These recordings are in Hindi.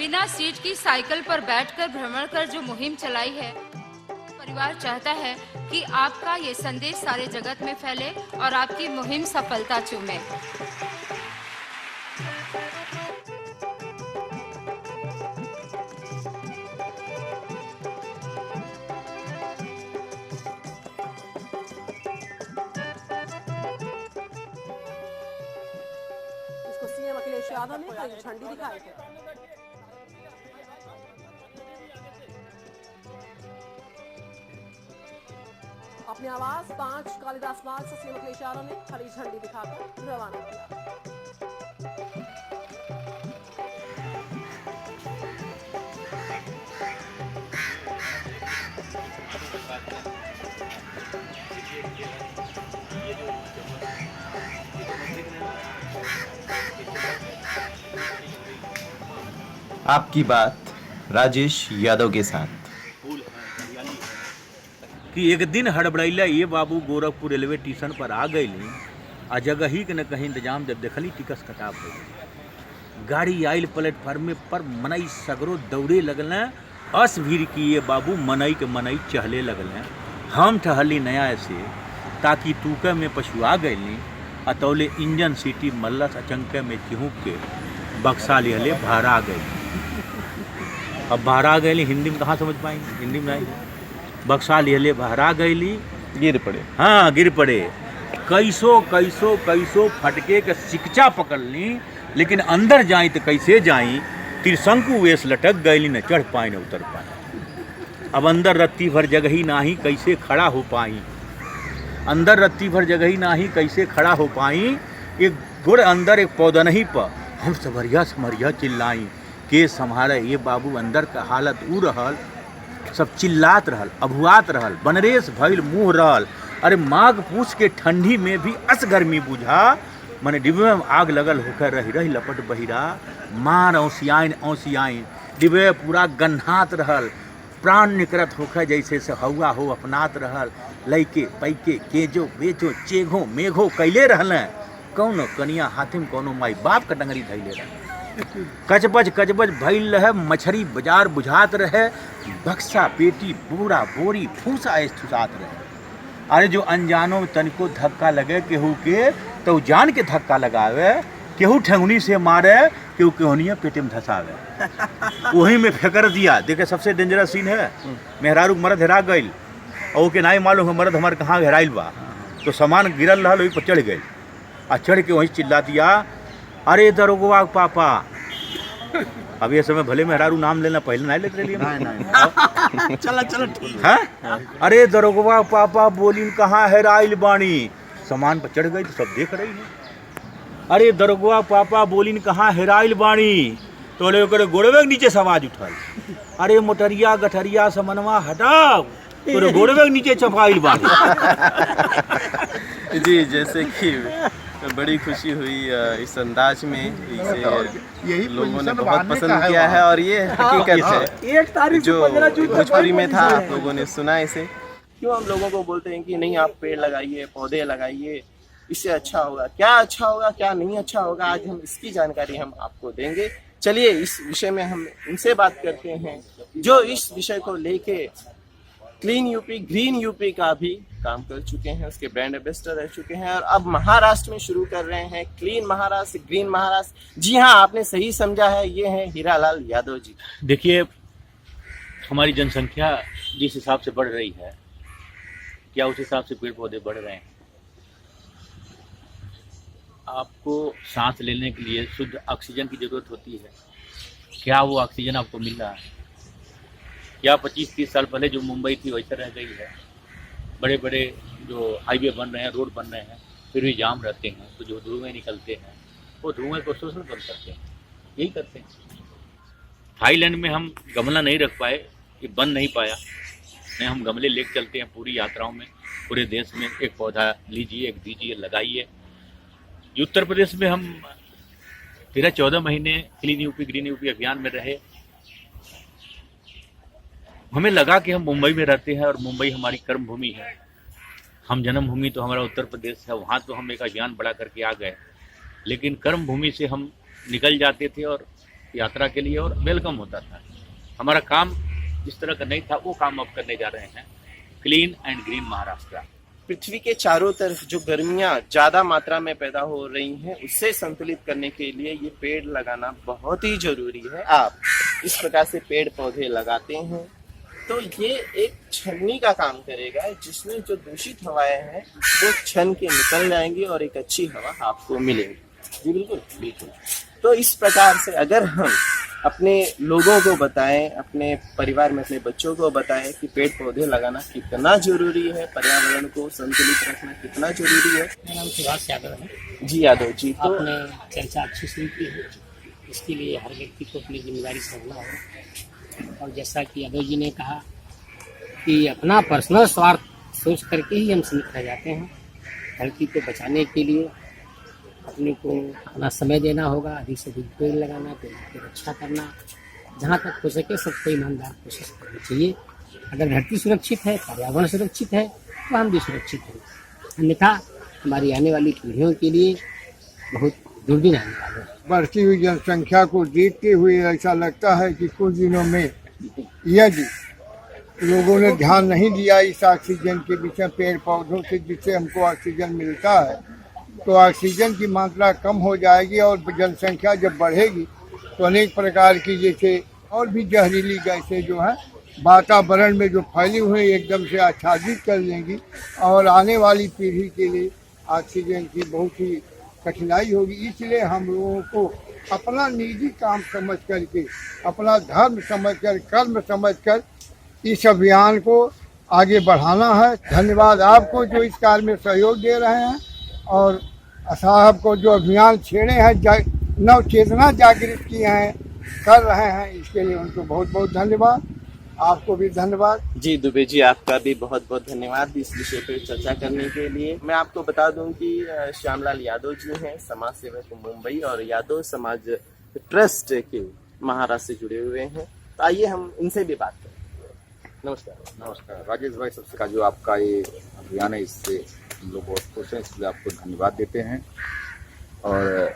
बिना सीट की साइकिल पर बैठकर भ्रमण कर जो मुहिम चलाई है, परिवार चाहता है कि आपका ये संदेश सारे जगत में फैले और आपकी मुहिम सफलता चूमे। इसको सीएम अखिलेश यादव ने कल झंडी दिखाई थी। अपनी आवाज 5 कालिदास मार्ग से सीएम अखिलेश यादव ने हरी झंडी दिखाकर रवाना किया। आपकी बात राजेश यादव के साथ। कि एक दिन हड़बड़ैला ये बाबू गोरखपुर रेलवे स्टेशन पर आ गई आ जगह ही के न कहीं इंतजाम जब देखली टिकस कटाव हो गई। गाड़ी आयल प्लेटफार्म पर मनई सगरो दौड़े लगल, अस भीड़ की ये बाबू मनई के मनई चहले लगल। हम ठहली नया ऐसे ताकि तूके में पछुआ गई अतौले इंजन सीटी मल्लस अचंके में चिहुक के बक्सा ले भाड़ा गई। अब भाड़ा गई हिंदी में कहाँ समझ पाएंगे, हिंदी में नहीं। बक्सा ले भाड़ा गईली, गिर पड़े। हाँ गिर पड़े। कैसो कैसो कैसो फटके के सिकचा पकड़ ली, लेकिन अंदर जाई तो कैसे जाई, त्रिशंकु वेश लटक गईली, न चढ़ पाई न उतर पाई। अब अंदर रत्ती भर जगह ही नाही कैसे खड़ा हो पाई, अंदर रत्ती भर जगह ही नाही कैसे खड़ा हो पाई। एक गुड़ अंदर एक पौधा नहीं पर हम समरिया चिल्लाई के संभाले। ये बाबू अंदर का हालत ऊ रहल, सब चिल्लात रहल, अभुआत रहल, बनरेस भइल मुँह रहल। अरे माघ पूछ के ठंडी में भी अस गर्मी बुझा, मने डिब्बे में आग लगल होकर रही लपट बहिरा। मार औसियाइन डिब्बे पूरा गन्हात रहल, प्राण निकरत होकर जैसे से हवा हो अपनात रहल। लैके पैके केजो बेचो चेघो मेघो कैले रहल। कौनो कनिया हाथे में कोनो माई बाप का डंगरी धैले रहे। कचबज भइल रहे, मछरी बाजार बुझात रहे, बक्सा पेटी बोरा बोरी फूसा ठुसात रहे। अरे जो अनजानो में तनिको धक्का लगे केहू के तो जान के धक्का लगावे, केहू ठेंगुनी से मारे, केहू केहनिया पेटे में धसावे। वही में फेंकर दिया। देखे सबसे डेंजरस सीन है, मेहरारू मर्द हेरा गई और के नहीं मालूम है मर्द हमारे कहाँ हेराइल बा, तो सामान गिरल रहा वही पर चढ़ गई और चढ़ के वहीं चिल्ला दिया, अरे दरोगवा पापा। अब ये समय भले मेहरारू नाम लेना पहले नहीं लेते रहिए। चलो ठीक है। अरे दरोगवा पापा बोली कहाँ हेराइल बाणी, सामान पर चढ़ गई तो सब देख रही है। अरे दरोगवा पापा बोली कहाँ हेराइल बाणी, तो ले गोड़वे के नीचे से आवाज उठल, अरे मोटरिया गठरिया समनवा हटाओ, तो गोड़वे के नीचे चपाइल बाणी। जी, जैसे कि बड़ी खुशी हुई इस अंदाज में, इसे लोगों ने बहुत पसंद किया है और ये हकीकत है जो भोजपुरी में था, आप लोगों ने सुना इसे। क्यों हम लोगों को बोलते हैं कि नहीं आप पेड़ लगाइए, पौधे लगाइए, इससे अच्छा होगा, क्या अच्छा होगा क्या नहीं अच्छा होगा, आज हम इसकी जानकारी हम आपको देंगे। चलिए इस विषय में हम इनसे बात करते हैं जो इस विषय को लेके क्लीन यूपी ग्रीन यूपी का भी काम कर चुके हैं, उसके ब्रांड एम्बेसडर रह चुके हैं और अब महाराष्ट्र में शुरू कर रहे हैं क्लीन महाराष्ट्र ग्रीन महाराष्ट्र। जी हाँ, आपने सही समझा है, ये है हीरालाल यादव जी। देखिए हमारी जनसंख्या जिस हिसाब से बढ़ रही है, क्या उस हिसाब से पेड़ पौधे बढ़ रहे हैं? आपको सांस लेने के लिए शुद्ध ऑक्सीजन की जरूरत होती है, क्या वो ऑक्सीजन आपको मिल रहा है? क्या 25-30 साल पहले जो मुंबई थी वैसे रह गई है? बड़े बड़े जो हाईवे बन रहे हैं, रोड बन रहे हैं, फिर भी जाम रहते हैं, तो जो धुएं निकलते हैं वो धुएं को शोषण कम करते हैं, यही करते हैं। थाईलैंड में हम गमला नहीं रख पाए, ये बन नहीं पाया, नहीं हम गमले लेके चलते हैं पूरी यात्राओं में, पूरे देश में एक पौधा लीजिए, एक दीजिए, लगाइए। उत्तर प्रदेश में हम 13-14 महीने क्लीन यूपी ग्रीन यूपी अभियान में रहे। हमें लगा कि हम मुंबई में रहते हैं और मुंबई हमारी कर्म भूमि है, हम जन्मभूमि तो हमारा उत्तर प्रदेश है, वहाँ तो हम एक अभियान बड़ा करके आ गए, लेकिन कर्म भूमि से हम निकल जाते थे और यात्रा के लिए और वेलकम होता था। हमारा काम जिस तरह का नहीं था वो काम अब करने जा रहे हैं, क्लीन एंड ग्रीन महाराष्ट्र। पृथ्वी के चारों तरफ जो गर्मियां ज्यादा मात्रा में पैदा हो रही हैं उससे संतुलित करने के लिए ये पेड़ लगाना बहुत ही जरूरी है। आप इस प्रकार से पेड़ पौधे लगाते हैं तो ये एक छन्नी का काम करेगा, जिसमें जो दूषित हवाएं हैं वो छन के निकल जाएंगी और एक अच्छी हवा आपको मिलेगी। जी बिल्कुल बिल्कुल। तो इस प्रकार से अगर हम अपने लोगों को बताएं, अपने परिवार में अपने बच्चों को बताएं कि पेड़ पौधे लगाना कितना जरूरी है, पर्यावरण को संतुलित रखना कितना जरूरी है। मेरा नाम सुभाष यादव है। जी यादव जी, तो आपने चर्चा अच्छी सुनी की है, इसके लिए हर व्यक्ति को अपनी जिम्मेदारी समझना होगा। और जैसा कि यादव जी ने कहा कि अपना पर्सनल स्वार्थ सोच करके ही हम सीमित रह जाते हैं। धरती को बचाने के लिए अपने को अपना समय देना होगा, अधिक से अधिक पेड़ लगाना, पेड़ की रक्षा करना, जहाँ तक हो सके सबको ईमानदार कोशिश करनी चाहिए। अगर धरती सुरक्षित है, पर्यावरण सुरक्षित है, तो हम भी सुरक्षित हैं। अन्यथा हमारी आने वाली पीढ़ियों के लिए बहुत दुर्दिन आने वाले हैं। बढ़ती हुई जनसंख्या को देखते हुए ऐसा लगता है कि कुछ दिनों में यदि लोगों ने ध्यान नहीं दिया इस ऑक्सीजन के विषय, पेड़ पौधों से जिससे हमको ऑक्सीजन मिलता है, तो ऑक्सीजन की मात्रा कम हो जाएगी और जनसंख्या जब बढ़ेगी तो अनेक प्रकार की जैसे और भी जहरीली गैसें जो है वातावरण में जो फैली हुई एकदम से आच्छादित कर लेंगी और आने वाली पीढ़ी के लिए ऑक्सीजन की बहुत ही कठिनाई होगी। इसलिए हम लोगों को अपना निजी काम समझ करके, अपना धर्म समझकर, कर्म समझकर इस अभियान को आगे बढ़ाना है। धन्यवाद आपको जो इस कार्य में सहयोग दे रहे हैं और साहब को जो अभियान छेड़े हैं, नव चेतना जागृत किए हैं, कर रहे हैं, इसके लिए उनको बहुत बहुत धन्यवाद। आपको भी धन्यवाद। जी दुबे जी, आपका भी बहुत बहुत धन्यवाद इस विषय पर चर्चा करने के लिए। मैं आपको बता दूं कि श्यामलाल यादव जी हैं, समाज सेवक मुंबई और यादव समाज ट्रस्ट के महाराष्ट्र से जुड़े हुए हैं। तो आइए हम इनसे भी बात करें। नमस्कार। नमस्कार राजेश भाई, सबसे का जो आपका ये अभियान है इससे हम लोग बहुत खुश हैं, इसलिए आपको धन्यवाद देते हैं। और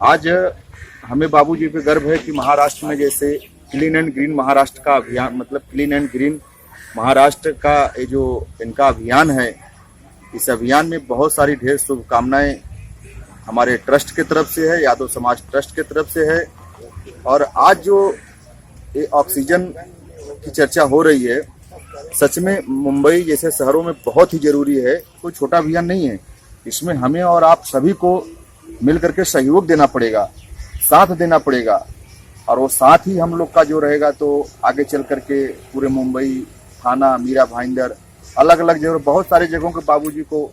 आज हमें बाबूजी पे गर्व है कि महाराष्ट्र में जैसे क्लीन एंड ग्रीन महाराष्ट्र का अभियान, मतलब क्लीन एंड ग्रीन महाराष्ट्र का ये जो इनका अभियान है, इस अभियान में बहुत सारी ढेर शुभकामनाएं हमारे ट्रस्ट की तरफ से है, यादव समाज ट्रस्ट की तरफ से है। और आज जो ये ऑक्सीजन की चर्चा हो रही है, सच में मुंबई जैसे शहरों में बहुत ही जरूरी है। कोई छोटा अभियान नहीं है, इसमें हमें और आप सभी को मिल करके सहयोग देना पड़ेगा, साथ देना पड़ेगा। और वो साथ ही हम लोग का जो रहेगा तो आगे चल करके पूरे मुंबई, थाना, मीरा भाईंदर, अलग अलग जगह, बहुत सारे जगहों के बाबूजी को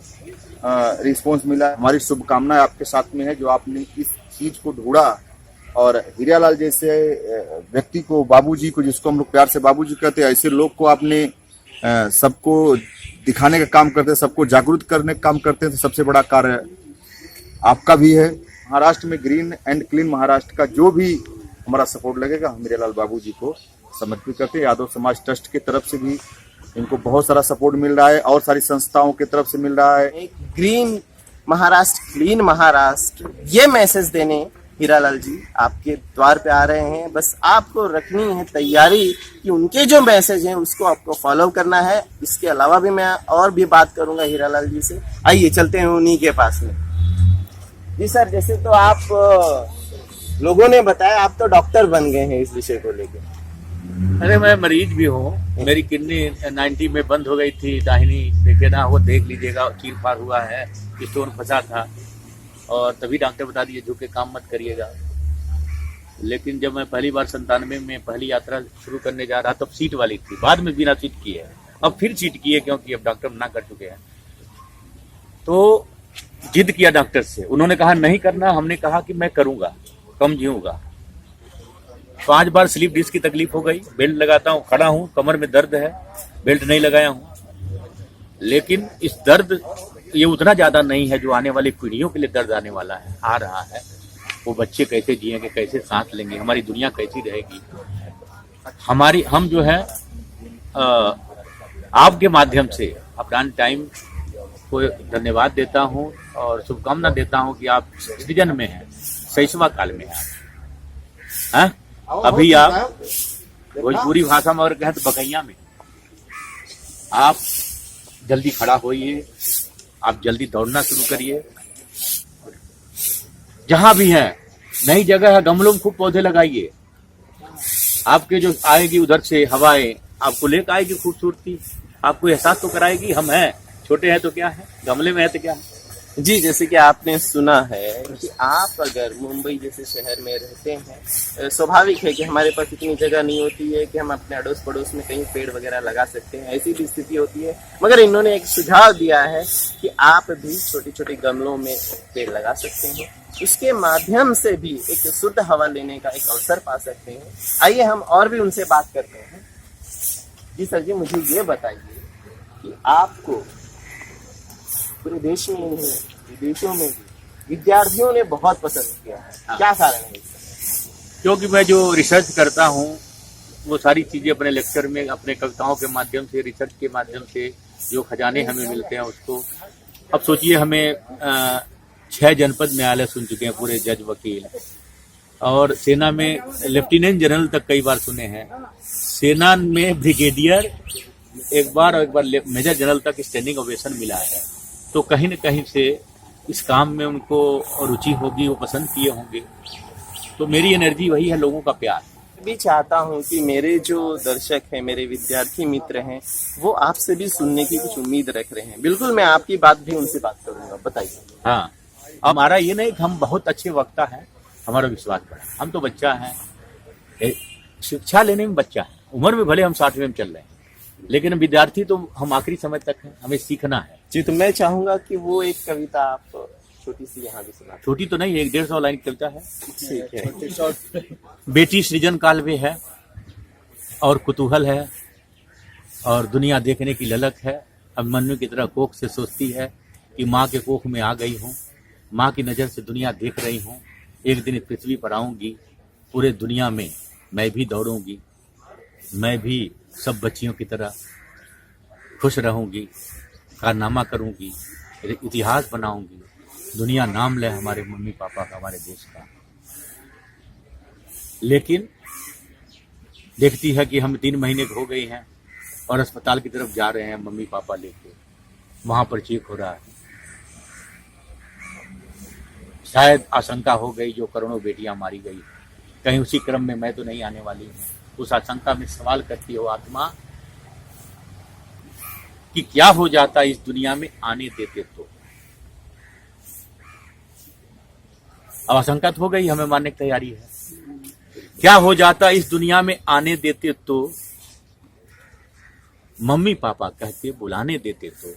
रिस्पॉन्स मिला। हमारी शुभकामनाएं आपके साथ में है जो आपने इस चीज को ढूंढा और हीरालाल जैसे व्यक्ति को, बाबूजी को, जिसको हम लोग प्यार से बाबूजी कहते हैं, ऐसे लोग को आपने सबको दिखाने का काम करते हैं, सबको जागरूक करने का काम करते हैं, तो सबसे बड़ा कार्य आपका भी है। महाराष्ट्र में ग्रीन एंड क्लीन महाराष्ट्र का जो भी हमारा सपोर्ट लगेगा हम हीरालाल बाबूजी को समर्पित करते हैं। यादव समाज ट्रस्ट की तरफ से भी इनको बहुत सारा सपोर्ट मिल रहा है और सारी संस्थाओं की तरफ से मिल रहा है। एक ग्रीन महाराष्ट्र, क्लीन महाराष्ट्र, ये मैसेज देने हीरालाल जी आपके द्वार पे आ रहे हैं। बस आपको रखनी है तैयारी कि उनके जो मैसेज हैं उसको आपको फॉलो करना है। इसके अलावा भी मैं और भी बात करूंगा हीरालाल जी से। आइए चलते हैं उन्हीं के पास में। जी सर, जैसे तो आप लोगों ने बताया आप तो डॉक्टर बन गए हैं इस विषय को लेकर। अरे मैं मरीज भी हूँ, मेरी किडनी 90 में बंद हो गई थी, दाहिनी देखे ना, वो देख लीजिएगा, चीर फाड़ हुआ है, स्टोन फंसा था और तभी डॉक्टर बता दिए झुक के काम मत करिएगा। लेकिन जब मैं पहली बार 97 में पहली यात्रा शुरू करने जा रहा तब सीट वाली थी, बाद में बिना सीट किए, अब फिर सीट किए क्योंकि अब डॉक्टर मना कर चुके हैं। तो जिद किया डॉक्टर से, उन्होंने कहा नहीं करना, हमने कहा कि मैं करूंगा, कम जीऊंगा। 5 बार स्लीप डिस्क की तकलीफ हो गई, बेल्ट लगाता हूँ, खड़ा हूँ, कमर में दर्द है, बेल्ट नहीं लगाया हूँ। लेकिन इस दर्द ये उतना ज्यादा नहीं है जो आने वाली पीढ़ियों के लिए दर्द आने वाला है, आ रहा है। वो बच्चे कैसे जिएंगे, कैसे सांस लेंगे, हमारी दुनिया कैसी रहेगी। हम जो है आपके माध्यम से अपना टाइम को धन्यवाद देता हूँ और शुभकामना देता हूँ कि आप सिटीजन में हैं, 60वां काल में हैं। हाँ? अभी आप भोजपुरी भाषा में अगर कहें तो बकैया में आप जल्दी खड़ा होइए, आप जल्दी दौड़ना शुरू करिए। जहां भी है नई जगह है, गमलों में खूब पौधे लगाइए। आपके जो आएगी उधर से हवाएं आपको लेकर आएगी खूबसूरती, आपको एहसास तो कराएगी हम हैं, छोटे हैं तो क्या है, गमले में है तो क्या है। जी, जैसे कि आपने सुना है कि आप अगर मुंबई जैसे शहर में रहते हैं, स्वाभाविक है कि हमारे पास इतनी जगह नहीं होती है कि हम अपने अड़ोस पड़ोस में कहीं पेड़ वगैरह लगा सकते हैं, ऐसी भी स्थिति होती है। मगर इन्होंने एक सुझाव दिया है कि आप भी छोटे छोटे गमलों में पेड़ लगा सकते हैं, उसके माध्यम से भी एक शुद्ध हवा लेने का एक अवसर पा सकते हैं। आइए हम और भी उनसे बात करते हैं। जी सर जी, मुझे ये बताइए कि आपको पूरे देश में नहीं विदेशों में भी विद्यार्थियों ने बहुत पसंद किया है, क्या कारण है इसका? क्योंकि मैं जो रिसर्च करता हूँ वो सारी चीजें अपने लेक्चर में, अपने कविताओं के माध्यम से, रिसर्च के माध्यम से जो खजाने हमें मिलते हैं उसको, अब सोचिए हमें 6 जनपद न्यायालय सुन चुके हैं पूरे जज वकील, और सेना में लेफ्टिनेंट जनरल तक कई बार सुने हैं, सेना में ब्रिगेडियर एक बार मेजर जनरल तक स्टैंडिंग ओवेशन मिला है। तो कहीं न कहीं से इस काम में उनको रुचि होगी, वो पसंद किए होंगे। तो मेरी एनर्जी वही है, लोगों का प्यार। भी चाहता हूं कि मेरे जो दर्शक हैं, मेरे विद्यार्थी मित्र हैं, वो आपसे भी सुनने की कुछ उम्मीद रख रहे हैं। बिल्कुल मैं आपकी बात भी उनसे बात करूंगा, बताइए। हाँ, हमारा ये नहीं कि हम बहुत अच्छे वक्ता हैं, हमारा विश्वास बढ़ा। हम तो बच्चा हैं, शिक्षा लेने में बच्चा है, उम्र में भले हम 60वें में चल रहे हैं, लेकिन विद्यार्थी तो हम आखिरी समय तक हैं, हमें सीखना है। जी, तो मैं चाहूंगा कि वो एक कविता आप छोटी सी यहाँ भी सुना। छोटी तो नहीं, 1-150 लाइन की कविता है। ठीक है। बेटी सृजन काल में है और कुतूहल है और दुनिया देखने की ललक है। अब मन्नू की तरह कोख से सोचती है कि माँ के कोख में आ गई हूँ, माँ की नज़र से दुनिया देख रही हूँ। एक दिन पृथ्वी पर आऊँगी, पूरे दुनिया में मैं भी दौड़ूंगी, मैं भी सब बच्चियों की तरह खुश रहूंगी, कारनामा करूंगी, इतिहास बनाऊंगी, दुनिया नाम ले हमारे मम्मी पापा का, हमारे देश का। लेकिन देखती है कि हम 3 महीने हो गए हैं और अस्पताल की तरफ जा रहे हैं मम्मी पापा लेके, वहां पर चेक हो रहा है। शायद आशंका हो गई जो करोड़ों बेटियां मारी गई, कहीं उसी क्रम में मैं तो नहीं आने वाली हूँ। उस आशंका में सवाल करती हो आत्मा कि क्या हो जाता इस दुनिया में आने देते तो। अब आशंका तो हो गई, हमें मानने की तैयारी है। क्या हो जाता इस दुनिया में आने देते तो, मम्मी पापा कहते बुलाने देते तो,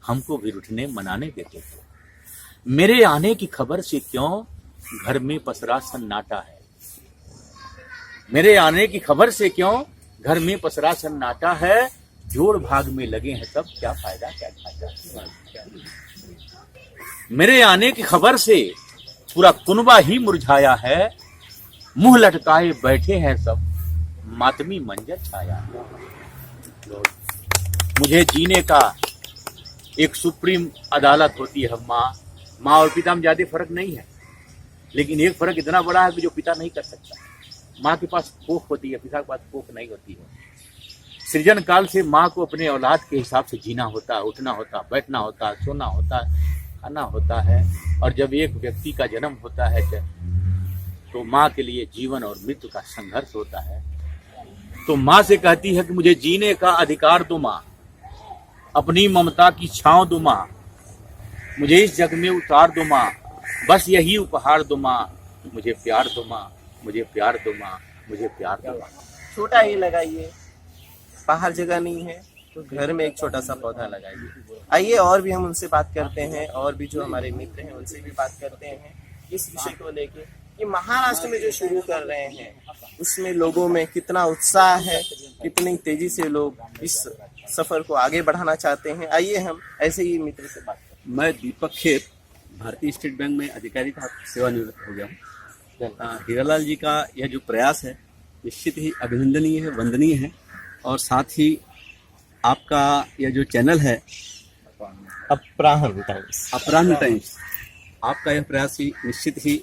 हमको भी उठने मनाने देते तो। मेरे आने की खबर से क्यों घर में पसरा सन्नाटा है, मेरे आने की खबर से क्यों घर में पसरा सन्नाटा है। जोड़ भाग में लगे हैं सब, क्या फायदा क्या घाटा। मेरे आने की खबर से पूरा कुनबा ही मुरझाया है, मुंह लटकाए बैठे हैं सब, मातमी मंजर छाया है। मुझे जीने का एक सुप्रीम अदालत होती है माँ और पिता में ज्यादा फर्क नहीं है, लेकिन एक फर्क इतना बड़ा है कि जो पिता नहीं कर सकता। माँ के पास कोख होती है, पिता के पास कोख नहीं होती है। सृजन काल से माँ को अपने औलाद के हिसाब से जीना होता है, उठना होता, बैठना होता, सोना होता, खाना होता है। और जब एक व्यक्ति का जन्म होता है तो माँ के लिए जीवन और मृत्यु का संघर्ष होता है। तो माँ से कहती है कि मुझे जीने का अधिकार दो माँ, अपनी ममता की छांव दो माँ, मुझे इस जग में उतार दो माँ, बस यही उपहार दो माँ, मुझे प्यार दो माँ, मुझे प्यार दो माँ, मुझे प्यार दो माँ। छोटा ही लगाइए, बाहर जगह नहीं है तो घर में एक छोटा सा पौधा लगाइए। आइए और भी हम उनसे बात करते हैं, और भी जो हमारे मित्र हैं उनसे भी बात करते हैं इस विषय को लेके कि महाराष्ट्र में जो शुरू कर रहे हैं उसमें लोगों में कितना उत्साह है, कितनी तेजी से लोग इस सफर को आगे बढ़ाना चाहते हैं। आइए हम ऐसे ही मित्र से बात करें। मैं दीपक खेत, भारतीय स्टेट बैंक में अधिकारी था, सेवानिवृत्त हो गया हूँ। हीरालाल जी का यह जो प्रयास है निश्चित ही अभिनंदनीय है, वंदनीय है। और साथ ही आपका यह जो चैनल है अपराह्न टाइम्स, आपका यह प्रयास ही निश्चित ही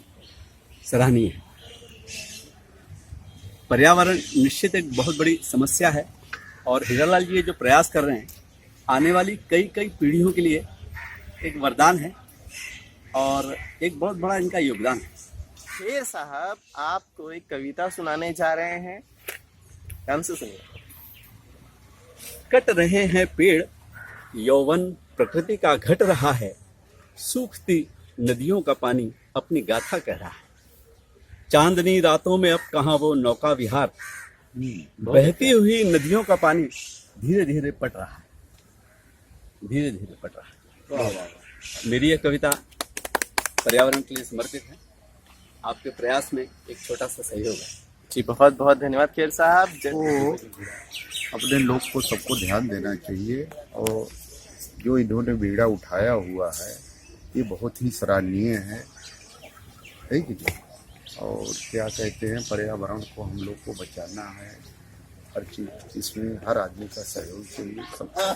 सराहनीय है। पर्यावरण निश्चित एक बहुत बड़ी समस्या है और हीरालाल जी ये जो प्रयास कर रहे हैं आने वाली कई पीढ़ियों के लिए एक वरदान है और एक बहुत बड़ा इनका योगदान है। खेर साहब आपको एक कविता सुनाने जा रहे हैं, ध्यान से सुनिए। कट रहे हैं पेड़, यौवन प्रकृति का घट रहा है, सूखती नदियों का पानी अपनी गाथा कह रहा है। चांदनी रातों में अब कहाँ वो नौका विहार, बहती हुई नदियों का पानी धीरे धीरे पट रहा है, धीरे धीरे पट रहा है। मेरी यह कविता पर्यावरण के लिए समर्पित है। आपके प्रयास में एक छोटा सा सहयोग है। जी बहुत बहुत धन्यवाद खेर साहब। अपने लोग को सबको ध्यान देना चाहिए और जो इन्होंने बीड़ा उठाया हुआ है ये बहुत ही सराहनीय है कि नहीं? और क्या कहते हैं, पर्यावरण को हम लोग को बचाना है, हर चीज़ इसमें हर आदमी का सहयोग चाहिए सबका।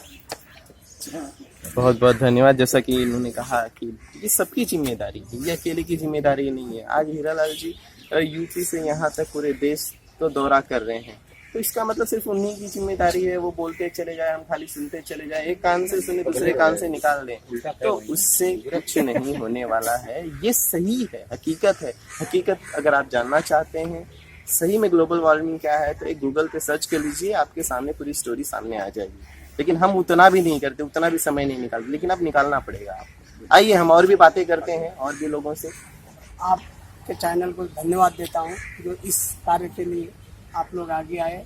बहुत बहुत धन्यवाद। जैसा कि इन्होंने कहा कि ये सबकी जिम्मेदारी है, ये अकेले की जिम्मेदारी नहीं है। आज हीरालाल जी यूपी से यहाँ तक पूरे देश तो दौरा कर रहे हैं, तो इसका मतलब सिर्फ उन्हीं की जिम्मेदारी है वो बोलते चले जाए, हम खाली सुनते चले जाए, एक कान से सुने दूसरे कान से निकाल दें, तो उससे कुछ नहीं होने वाला है। ये सही है, हकीकत है। हकीकत अगर आप जानना चाहते हैं सही में ग्लोबल वार्मिंग क्या है, तो एक गूगल पे सर्च कर लीजिए, आपके सामने पूरी स्टोरी सामने आ जाएगी। लेकिन हम उतना भी नहीं करते, उतना भी समय नहीं निकालते, लेकिन अब निकालना पड़ेगा आपको। आइए हम और भी बातें करते हैं और भी लोगों से। आपके चैनल को धन्यवाद देता हूँ जो इस कार्य के लिए आप लोग आगे आए,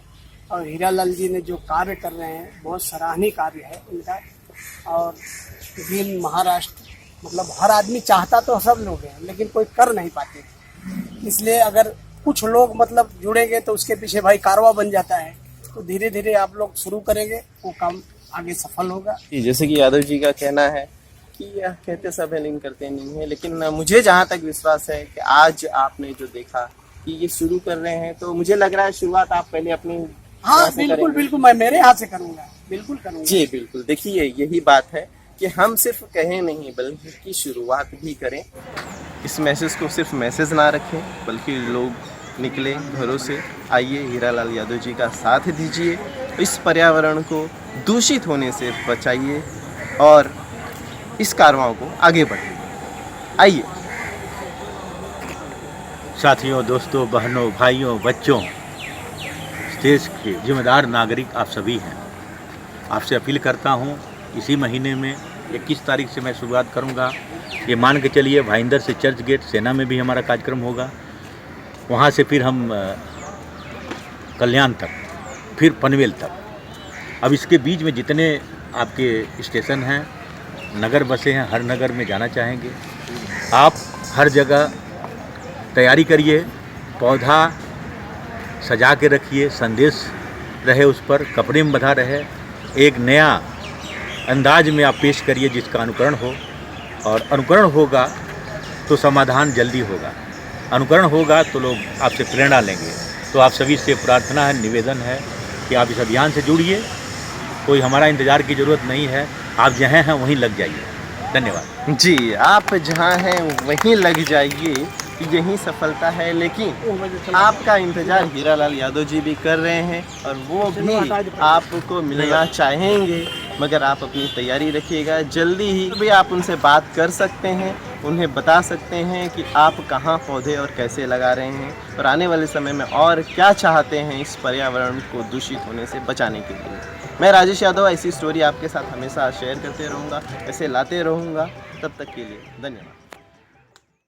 और हीरालाल जी ने जो कार्य कर रहे हैं बहुत सराहनीय कार्य है इनका। और विभिन्न महाराष्ट्र मतलब हर आदमी चाहता तो सब लोग हैं, लेकिन कोई कर नहीं पाते, इसलिए अगर कुछ लोग मतलब जुड़ेंगे तो उसके पीछे भाई कारवा बन जाता है। तो धीरे धीरे आप लोग शुरू करेंगे वो काम आगे सफल होगा। जैसे कि यादव जी का कहना है कि यह कहते सब है लेकिन करते नहीं है, लेकिन मुझे जहाँ तक विश्वास है कि आज आपने जो देखा कि ये शुरू कर रहे हैं, तो मुझे लग रहा है शुरुआत आप पहले अपनी बिल्कुल बिल्कुल मैं मेरे हाथ से करूँगा, बिल्कुल करूँगा जी बिल्कुल। देखिए यही बात है कि हम सिर्फ कहें नहीं बल्कि शुरुआत भी करें। इस मैसेज को सिर्फ मैसेज ना रखें, बल्कि लोग निकले घरों से, आइए हीरालाल यादव जी का साथ दीजिए, इस पर्यावरण को दूषित होने से बचाइए और इस कारवां को आगे बढ़ाइए। आइए साथियों, दोस्तों, बहनों, भाइयों, बच्चों, इस देश के जिम्मेदार नागरिक आप सभी हैं। आपसे अपील करता हूं, इसी महीने में 21 तारीख से मैं शुरुआत करूंगा। ये मान के चलिए भाईंदर से चर्च गेट सेना में भी हमारा कार्यक्रम होगा, वहाँ से फिर हम कल्याण तक, फिर पनवेल तक। अब इसके बीच में जितने आपके स्टेशन हैं, नगर बसे हैं, हर नगर में जाना चाहेंगे। आप हर जगह तैयारी करिए, पौधा सजा के रखिए, संदेश रहे उस पर, कपड़े में बंधा रहे, एक नया अंदाज में आप पेश करिए जिसका अनुकरण हो, और अनुकरण होगा तो समाधान जल्दी होगा, अनुकरण होगा तो लोग आपसे प्रेरणा लेंगे। तो आप सभी से प्रार्थना है, निवेदन है कि आप इस अभियान से जुड़िए। कोई हमारा इंतज़ार की ज़रूरत नहीं है, आप जहाँ हैं वहीं लग जाइए। धन्यवाद जी। आप जहाँ हैं वहीं लग जाइए, यही सफलता है। लेकिन आपका इंतजार हीरालाल यादव जी भी कर रहे हैं और वो भी आपको मिलना चाहेंगे, मगर आप अपनी तैयारी रखिएगा। जल्दी ही भी आप उनसे बात कर सकते हैं, उन्हें बता सकते हैं कि आप कहाँ पौधे और कैसे लगा रहे हैं और आने वाले समय में और क्या चाहते हैं इस पर्यावरण को दूषित होने से बचाने के लिए। मैं राजेश यादव ऐसी स्टोरी आपके साथ हमेशा शेयर करते रहूँगा, ऐसे लाते रहूँगा। तब तक के लिए धन्यवाद।